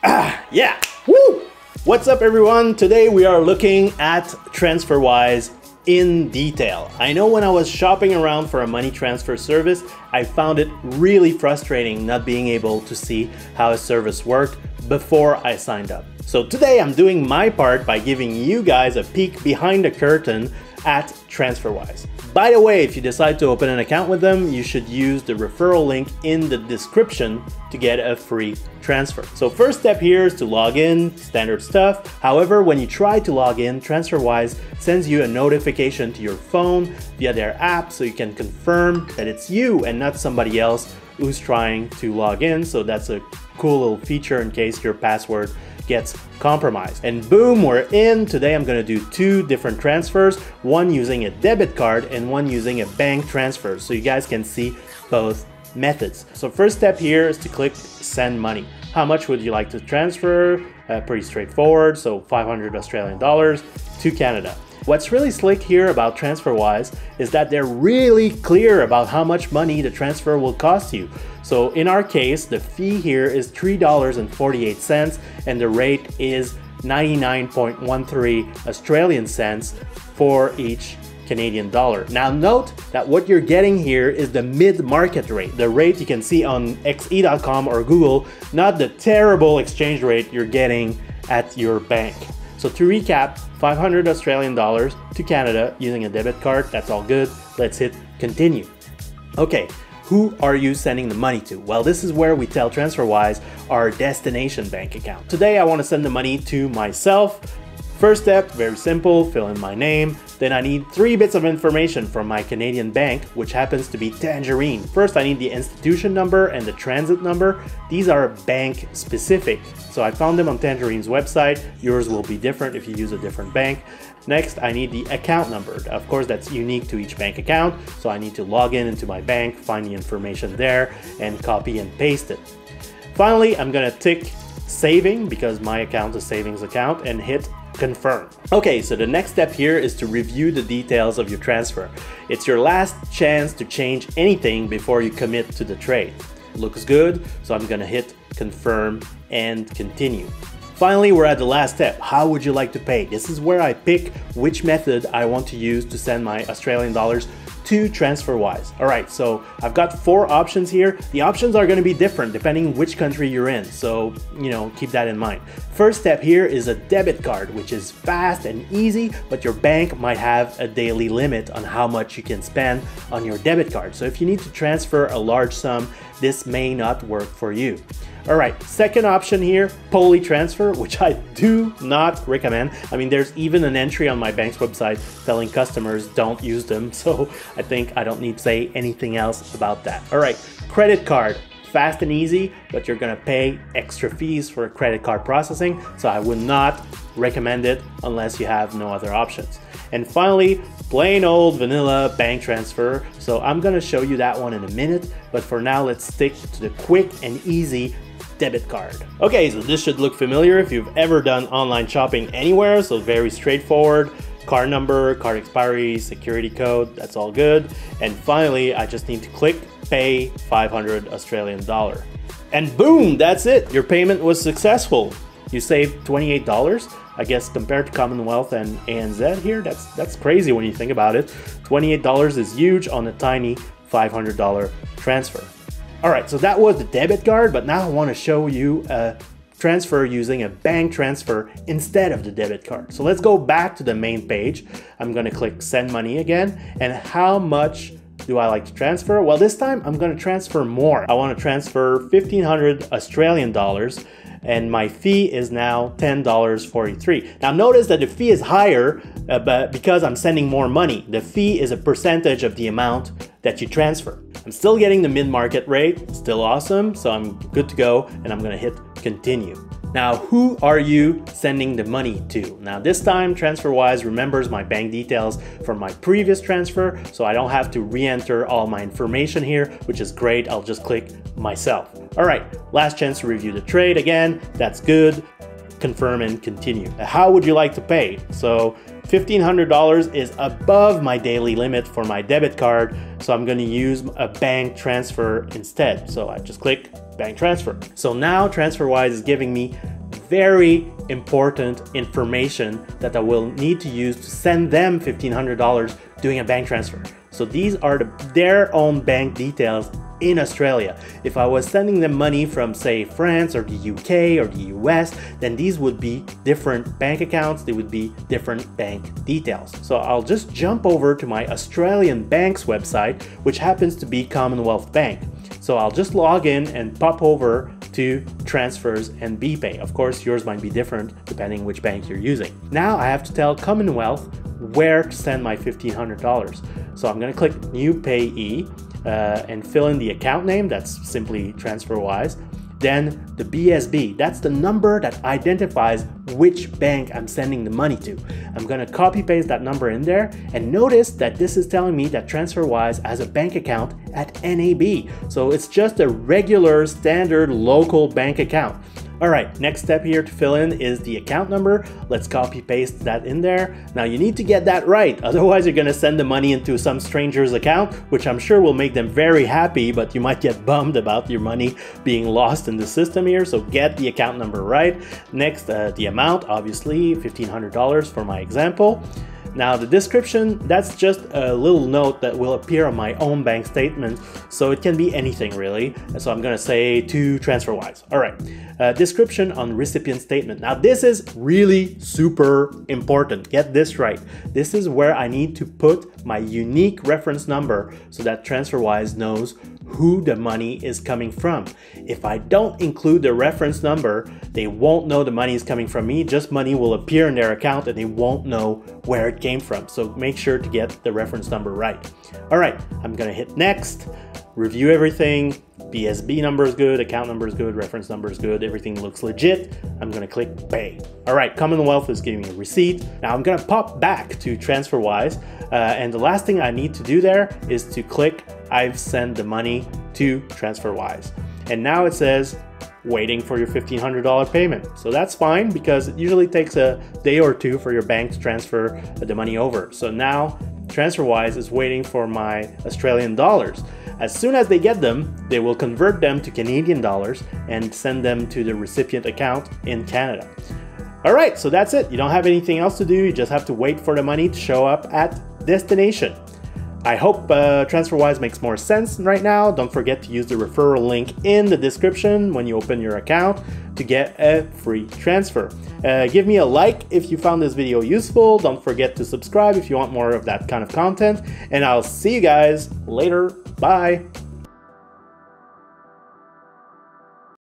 Yeah, woo! What's up everyone? Today we are looking at TransferWise in detail. I know when I was shopping around for a money transfer service, I found it really frustrating not being able to see how a service worked before I signed up. So today I'm doing my part by giving you guys a peek behind the curtain at TransferWise. By the way, if you decide to open an account with them, you should use the referral link in the description to get a free transfer. So first step here is to log in, standard stuff. However, when you try to log in, TransferWise sends you a notification to your phone via their app so you can confirm that it's you and not somebody else who's trying to log in. So that's a cool little feature in case your password gets compromised. And boom, we're in. Today I'm gonna do two different transfers, one using a debit card and one using a bank transfer, so you guys can see both methods. So first step here is to click send money. How much would you like to transfer? Pretty straightforward, so 500 Australian dollars to Canada. What's really slick here about TransferWise is that they're really clear about how much money the transfer will cost you. So in our case, the fee here is $3.48 and the rate is 99.13 Australian cents for each Canadian dollar. Now note that what you're getting here is the mid-market rate, the rate you can see on xe.com or Google, not the terrible exchange rate you're getting at your bank. So to recap, 500 Australian dollars to Canada using a debit card, that's all good. Let's hit continue. Okay, who are you sending the money to? Well, this is where we tell TransferWise our destination bank account. Today I want to send the money to myself. First step, very simple, fill in my name. Then I need 3 bits of information from my Canadian bank, which happens to be Tangerine. First, I need the institution number and the transit number. These are bank specific. So I found them on Tangerine's website. Yours will be different if you use a different bank. Next, I need the account number. Of course, that's unique to each bank account. So I need to log into my bank, find the information there, and copy and paste it. Finally, I'm gonna tick saving because my account is a savings account and hit confirm. Okay, so the next step here is to review the details of your transfer. It's your last chance to change anything before you commit to the trade. Looks good, so I'm gonna hit confirm and continue. Finally, we're at the last step. How would you like to pay? This is where I pick which method I want to use to send my Australian dollars to TransferWise. All right, so I've got 4 options here. The options are gonna be different depending which country you're in, so keep that in mind. First step here is a debit card, which is fast and easy, but your bank might have a daily limit on how much you can spend on your debit card. So if you need to transfer a large sum, this may not work for you. All right, second option here, Poly transfer, which I do not recommend. I mean, there's even an entry on my bank's website telling customers don't use them. So I think I don't need to say anything else about that. All right, credit card, fast and easy, but you're gonna pay extra fees for credit card processing. So I would not recommend it unless you have no other options. And finally, plain old vanilla bank transfer. So I'm gonna show you that one in a minute, but for now, let's stick to the quick and easy debit card. Okay, so this should look familiar if you've ever done online shopping anywhere, so very straightforward. Card number, card expiry, security code, that's all good. And finally, I just need to click pay 500 Australian dollar. And boom, that's it. Your payment was successful. You saved $28. I guess compared to Commonwealth and ANZ here, that's crazy when you think about it. $28 is huge on a tiny $500 transfer. All right, so that was the debit card, but now I want to show you a transfer using a bank transfer instead of the debit card. So let's go back to the main page. I'm going to click send money again. And how much do I like to transfer? Well, this time I'm going to transfer more. I want to transfer 1,500 Australian dollars. And my fee is now $10.43. Now notice that the fee is higher but because I'm sending more money. The fee is a percentage of the amount that you transfer. I'm still getting the mid-market rate, still awesome, so I'm good to go, and I'm gonna hit continue. Now, who are you sending the money to? Now this time, TransferWise remembers my bank details from my previous transfer, so I don't have to re-enter all my information here, which is great. I'll just click myself. All right, last chance to review the trade again. That's good. Confirm and continue. How would you like to pay? So $1,500 is above my daily limit for my debit card, so I'm going to use a bank transfer instead. So I just click bank transfer. So now TransferWise is giving me very important information that I will need to use to send them $1,500 doing a bank transfer. So these are their own bank details in Australia. If I was sending them money from, say, France or the UK or the US, then these would be different bank accounts, they would be different bank details. So I'll just jump over to my Australian bank's website, which happens to be Commonwealth Bank. So I'll just log in and pop over to Transfers and BPay. Of course, yours might be different depending which bank you're using. Now I have to tell Commonwealth where to send my $1,500. So I'm going to click New Payee and fill in the account name. That's simply TransferWise. Then the BSB, that's the number that identifies which bank I'm sending the money to. I'm going to copy paste that number in there, and notice that this is telling me that TransferWise has a bank account at NAB. So it's just a regular standard local bank account. All right, next step here to fill in is the account number. Let's copy paste that in there. Now you need to get that right, otherwise you're gonna send the money into some stranger's account, which I'm sure will make them very happy, but you might get bummed about your money being lost in the system here, so get the account number right. Next, the amount, obviously $1,500 for my example. Now the description, that's just a little note that will appear on my own bank statement, so it can be anything really. So I'm gonna say to TransferWise. All right, description on recipient statement. Now this is really super important. Get this right. This is where I need to put my unique reference number so that TransferWise knows who the money is coming from. If I don't include the reference number, they won't know the money is coming from me, just money will appear in their account and they won't know where it came from. So make sure to get the reference number right. All right, I'm gonna hit next, review everything. BSB number is good, account number is good, reference number is good, everything looks legit. I'm gonna click pay. All right, Commonwealth is giving me a receipt. Now I'm gonna pop back to TransferWise, and the last thing I need to do there is to click I've sent the money to TransferWise. And now it says waiting for your $1,500 payment. So that's fine because it usually takes a day or two for your bank to transfer the money over. So now TransferWise is waiting for my Australian dollars. As soon as they get them, they will convert them to Canadian dollars and send them to the recipient account in Canada. All right, so that's it. You don't have anything else to do. You just have to wait for the money to show up at destination. I hope TransferWise makes more sense right now. Don't forget to use the referral link in the description when you open your account to get a free transfer. Give me a like if you found this video useful. Don't forget to subscribe if you want more of that kind of content. And I'll see you guys later. Bye.